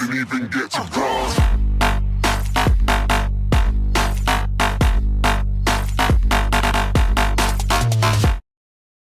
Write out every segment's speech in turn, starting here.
didn't even get to cross.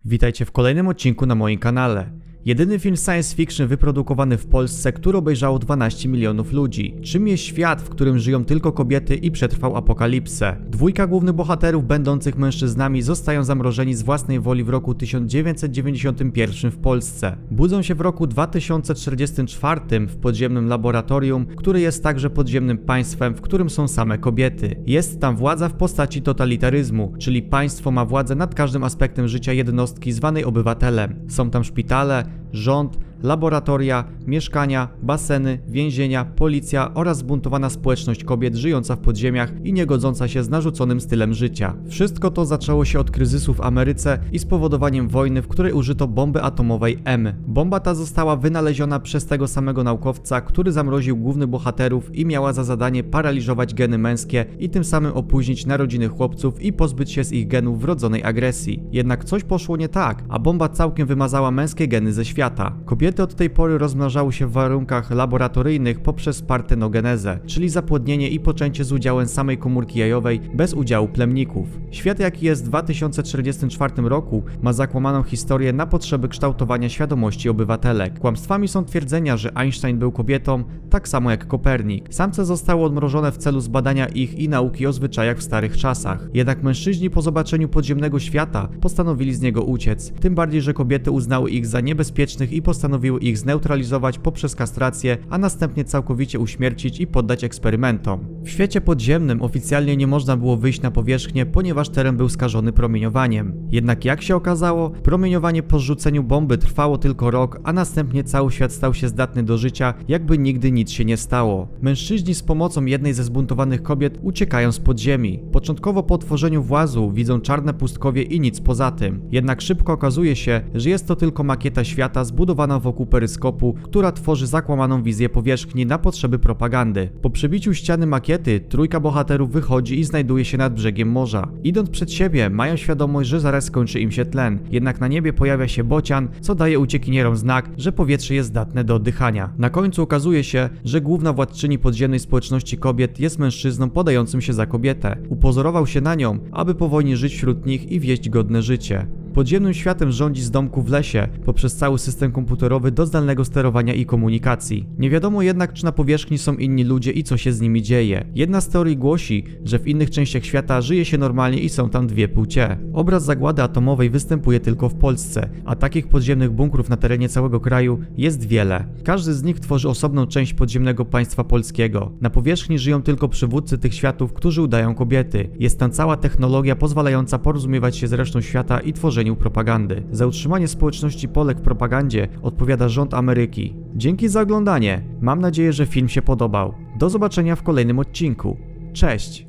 Witajcie w kolejnym odcinku na moim kanale. Jedyny film science fiction wyprodukowany w Polsce, który obejrzało 12 milionów ludzi. Czym jest świat, w którym żyją tylko kobiety i przetrwał apokalipsę? Dwójka głównych bohaterów będących mężczyznami zostają zamrożeni z własnej woli w roku 1991 w Polsce. Budzą się w roku 2044 w podziemnym laboratorium, które jest także podziemnym państwem, w którym są same kobiety. Jest tam władza w postaci totalitaryzmu, czyli państwo ma władzę nad każdym aspektem życia jednostki zwanej obywatelem. Są tam szpitale, rząd, laboratoria, mieszkania, baseny, więzienia, policja oraz zbuntowana społeczność kobiet żyjąca w podziemiach i nie godząca się z narzuconym stylem życia. Wszystko to zaczęło się od kryzysu w Ameryce i spowodowaniem wojny, w której użyto bomby atomowej M. Bomba ta została wynaleziona przez tego samego naukowca, który zamroził głównych bohaterów i miała za zadanie paraliżować geny męskie i tym samym opóźnić narodziny chłopców i pozbyć się z ich genów wrodzonej agresji. Jednak coś poszło nie tak, a bomba całkiem wymazała męskie geny ze świata. Kobiety od tej pory rozmnażały się w warunkach laboratoryjnych poprzez partenogenezę, czyli zapłodnienie i poczęcie z udziałem samej komórki jajowej bez udziału plemników. Świat jaki jest w 2044 roku ma zakłamaną historię na potrzeby kształtowania świadomości obywatelek. Kłamstwami są twierdzenia, że Einstein był kobietą, tak samo jak Kopernik. Samce zostały odmrożone w celu zbadania ich i nauki o zwyczajach w starych czasach. Jednak mężczyźni po zobaczeniu podziemnego świata postanowili z niego uciec. Tym bardziej, że kobiety uznały ich za niebezpiecznych i postanowiły ich zneutralizować poprzez kastrację, a następnie całkowicie uśmiercić i poddać eksperymentom. W świecie podziemnym oficjalnie nie można było wyjść na powierzchnię, ponieważ teren był skażony promieniowaniem. Jednak jak się okazało, promieniowanie po zrzuceniu bomby trwało tylko rok, a następnie cały świat stał się zdatny do życia, jakby nigdy nic się nie stało. Mężczyźni z pomocą jednej ze zbuntowanych kobiet uciekają z podziemi. Początkowo po otworzeniu włazu widzą czarne pustkowie i nic poza tym. Jednak szybko okazuje się, że jest to tylko makieta świata zbudowana wokół peryskopu, która tworzy zakłamaną wizję powierzchni na potrzeby propagandy. Po przebiciu ściany makiety, trójka bohaterów wychodzi i znajduje się nad brzegiem morza. Idąc przed siebie, mają świadomość, że zaraz skończy im się tlen. Jednak na niebie pojawia się bocian, co daje uciekinierom znak, że powietrze jest zdatne do oddychania. Na końcu okazuje się, że główna władczyni podziemnej społeczności kobiet jest mężczyzną podającym się za kobietę. Upozorował się na nią, aby po wojnie żyć wśród nich i wieść godne życie. Podziemnym światem rządzi z domku w lesie, poprzez cały system komputerowy do zdalnego sterowania i komunikacji. Nie wiadomo jednak, czy na powierzchni są inni ludzie i co się z nimi dzieje. Jedna z teorii głosi, że w innych częściach świata żyje się normalnie i są tam dwie płcie. Obraz zagłady atomowej występuje tylko w Polsce, a takich podziemnych bunkrów na terenie całego kraju jest wiele. Każdy z nich tworzy osobną część podziemnego państwa polskiego. Na powierzchni żyją tylko przywódcy tych światów, którzy udają kobiety. Jest tam cała technologia pozwalająca porozumiewać się z resztą świata i tworzeniu propagandy. Za utrzymanie społeczności Polek w propagandzie odpowiada rząd Ameryki. Dzięki za oglądanie. Mam nadzieję, że film się podobał. Do zobaczenia w kolejnym odcinku. Cześć!